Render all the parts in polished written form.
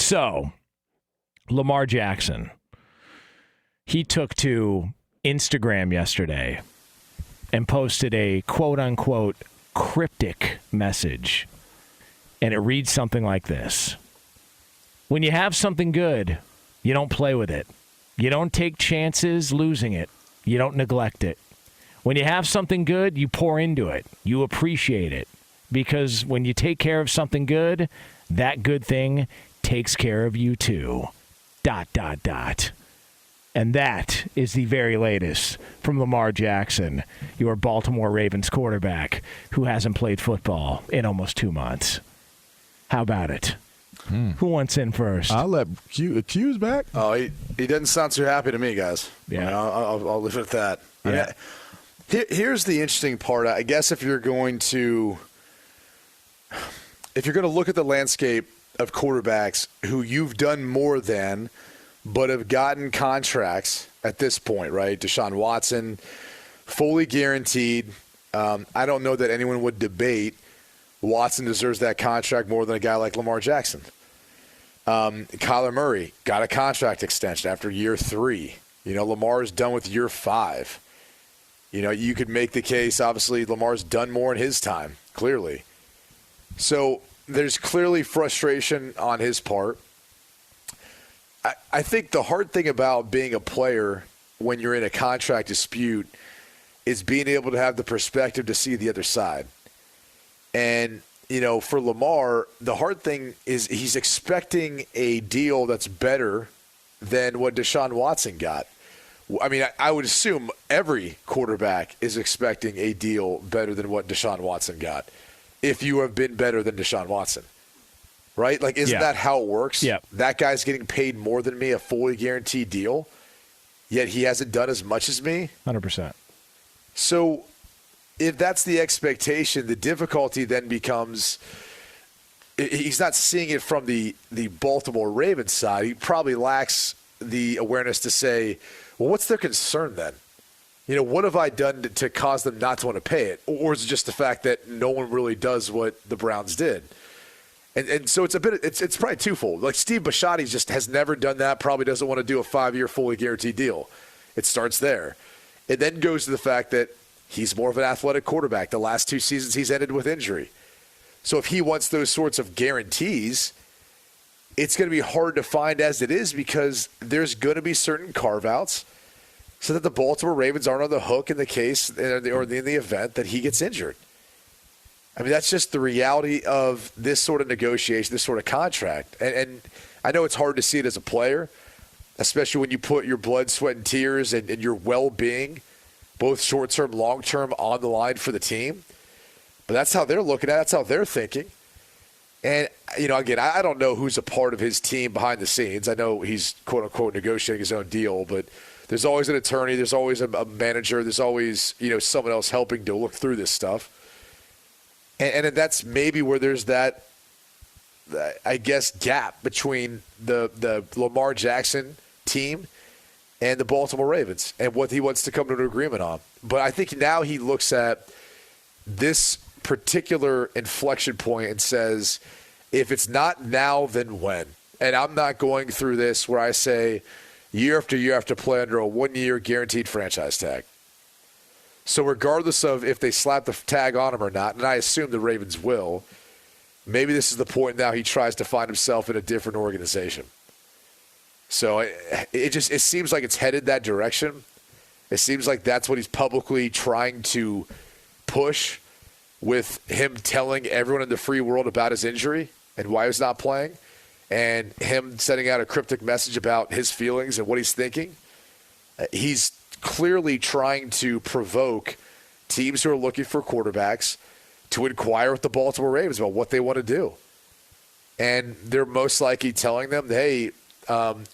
So, Lamar Jackson, he took to Instagram yesterday and posted a quote-unquote cryptic message. And it reads something like this. When you have something good, you don't play with it. You don't take chances losing it. You don't neglect it. When you have something good, you pour into it. You appreciate it. Because when you take care of something good, that good thing takes care of you too. ... And that is the very latest from Lamar Jackson, your Baltimore Ravens quarterback who hasn't played football in almost 2 months. How about it? Who wants in first? I'll let Q's back. Oh, he doesn't sound too happy to me, guys. Yeah. I mean, I'll leave it at that. Yeah. I mean, here's the interesting part. I guess if you're going to look at the landscape of quarterbacks who you've done more than but have gotten contracts at this point, right? Deshaun Watson, fully guaranteed. I don't know that anyone would debate Watson deserves that contract more than a guy like Lamar Jackson. Kyler Murray got a contract extension after year 3. Lamar is done with year 5. You could make the case, obviously, Lamar's done more in his time, clearly. So there's clearly frustration on his part. I think the hard thing about being a player when you're in a contract dispute is being able to have the perspective to see the other side. And, for Lamar, the hard thing is he's expecting a deal that's better than what Deshaun Watson got. I mean, I would assume every quarterback is expecting a deal better than what Deshaun Watson got if you have been better than Deshaun Watson. Right? Like, isn't that how it works? Yeah. That guy's getting paid more than me, a fully guaranteed deal, yet he hasn't done as much as me? 100%. So if that's the expectation, the difficulty then becomes he's not seeing it from the Baltimore Ravens side. He probably lacks the awareness to say, well, what's their concern then? What have I done to cause them not to want to pay it? Or is it just the fact that no one really does what the Browns did? And so it's probably twofold. Like Steve Bisciotti just has never done that, probably doesn't want to do a 5-year fully guaranteed deal. It starts there. It then goes to the fact that he's more of an athletic quarterback. The last 2 seasons he's ended with injury. So if he wants those sorts of guarantees, it's going to be hard to find as it is because there's going to be certain carve-outs so that the Baltimore Ravens aren't on the hook in the case or in the event that he gets injured. I mean, that's just the reality of this sort of negotiation, this sort of contract. And I know it's hard to see it as a player, especially when you put your blood, sweat, and tears and your well-being, both short-term, long-term, on the line for the team. But that's how they're looking at it. That's how they're thinking. And, again, I don't know who's a part of his team behind the scenes. I know he's, quote-unquote, negotiating his own deal, but there's always an attorney. There's always a manager. There's always, someone else helping to look through this stuff. And that's maybe where there's that, I guess, gap between the Lamar Jackson team and the Baltimore Ravens and what he wants to come to an agreement on. But I think now he looks at this particular inflection point and says, if it's not now, then when? And I'm not going through this where I say year after year I have to play under a 1-year guaranteed franchise tag. So regardless of if they slap the tag on him or not, and I assume the Ravens will, maybe this is the point now he tries to find himself in a different organization. So it seems like it's headed that direction. It seems like that's what he's publicly trying to push, with him telling everyone in the free world about his injury and why he's not playing, and him sending out a cryptic message about his feelings and what he's thinking. He's clearly trying to provoke teams who are looking for quarterbacks to inquire with the Baltimore Ravens about what they want to do. And they're most likely telling them, hey,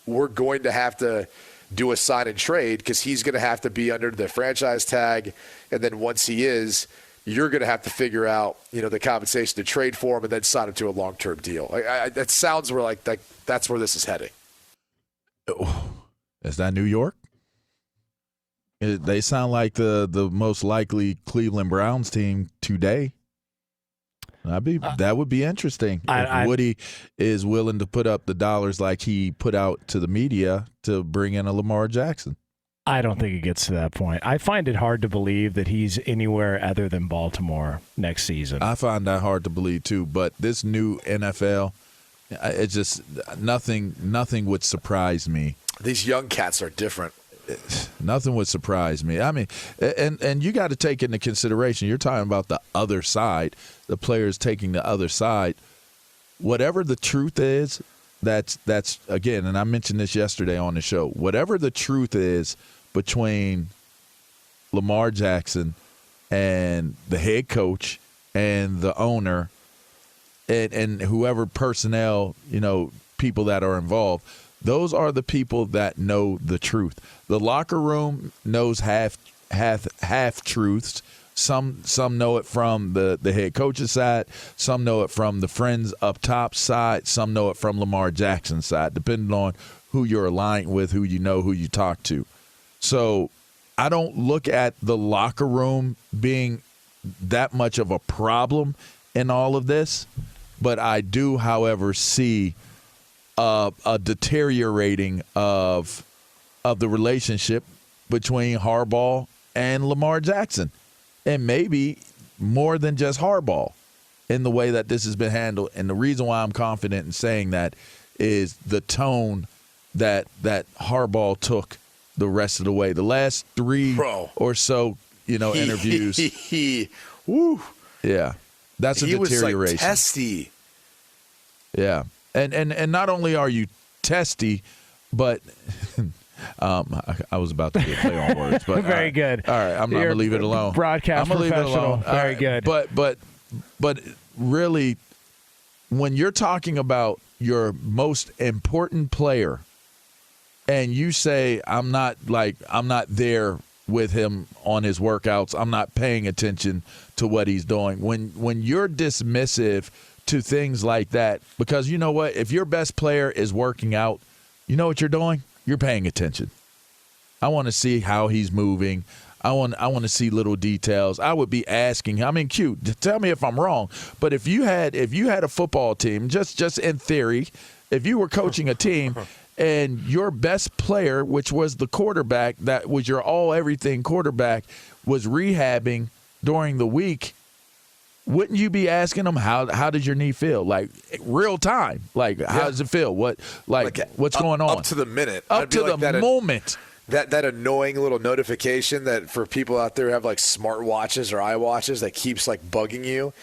we're going to have to do a sign and trade because he's going to have to be under the franchise tag. And then once he is, you're going to have to figure out, the compensation to trade for him and then sign him to a long-term deal. That sounds like that's where this is heading. Is that New York? They sound like the most likely Cleveland Browns team today. That would be interesting. If Woody is willing to put up the dollars like he put out to the media to bring in a Lamar Jackson. I don't think it gets to that point. I find it hard to believe that he's anywhere other than Baltimore next season. I find that hard to believe too. But this new NFL, it's just nothing would surprise me. These young cats are different. Nothing would surprise me. I mean, and you got to take into consideration, you're talking about the other side, the players taking the other side. Whatever the truth is, that's again, and I mentioned this yesterday on the show, whatever the truth is between Lamar Jackson and the head coach and the owner and whoever personnel, people that are involved, those are the people that know the truth. The locker room knows half truths. Some know it from the head coach's side. Some know it from the friends up top side. Some know it from Lamar Jackson's side, depending on who you're aligned with, who you know, who you talk to. So I don't look at the locker room being that much of a problem in all of this, but I do, however, see a deteriorating of the relationship between Harbaugh and Lamar Jackson, and maybe more than just Harbaugh in the way that this has been handled. And the reason why I'm confident in saying that is the tone that Harbaugh took the rest of the way. The last three or so, interviews. Woo. Yeah, that's a deterioration. He was like testy. Yeah. And not only are you testy, but I was about to get play on words, but very good. All right, I'm going to leave it alone. Broadcast I'm professional. Leave it alone. Very good. But really, when you're talking about your most important player, and you say I'm not there with him on his workouts, I'm not paying attention to what he's doing. When you're dismissive to things like that, because you know what? If your best player is working out, you know what you're doing? You're paying attention. I want to see how he's moving. I want to see little details. I would be asking. I mean, Q, tell me if I'm wrong. But if you had a football team, just in theory, if you were coaching a team and your best player, which was the quarterback, that was your all-everything quarterback, was rehabbing during the week, wouldn't you be asking them how did your knee feel? Like real time. Like how does it feel? What's going on? Up to the minute. Up to the moment. That annoying little notification that for people out there who have like smart watches or iWatches that keeps like bugging you.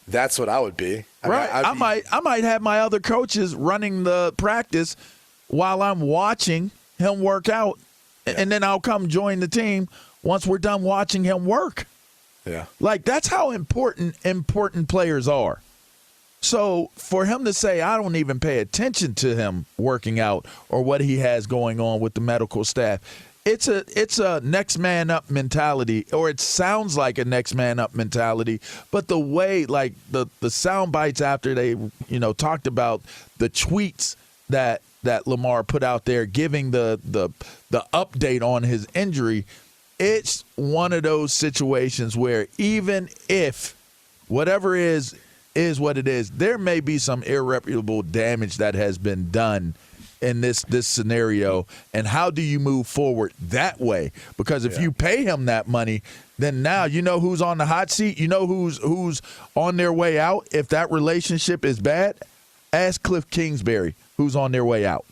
That's what I would be. I might have my other coaches running the practice while I'm watching him work out, and then I'll come join the team once we're done watching him work. Yeah. Like, that's how important players are. So for him to say, I don't even pay attention to him working out or what he has going on with the medical staff, it's a next man up mentality, or it sounds like a next man up mentality. But the way, like the sound bites after they, talked about the tweets that Lamar put out there giving the update on his injury, it's one of those situations where even if whatever is what it is, there may be some irreparable damage that has been done in this scenario. And how do you move forward that way? Because if you pay him that money, then now you know who's on the hot seat. You know who's on their way out. If that relationship is bad, ask Cliff Kingsbury who's on their way out.